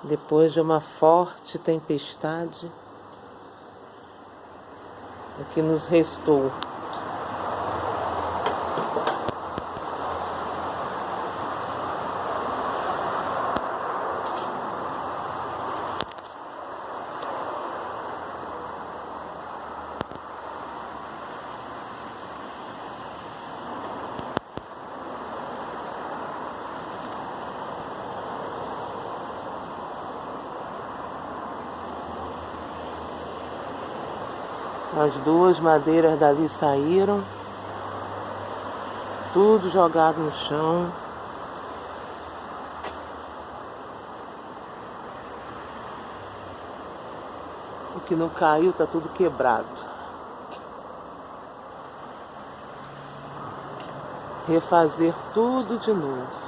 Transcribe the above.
Depois de uma forte tempestade, o que nos restou? As duas madeiras dali saíram, tudo jogado no chão. O que não caiu tá tudo quebrado. Refazer tudo de novo.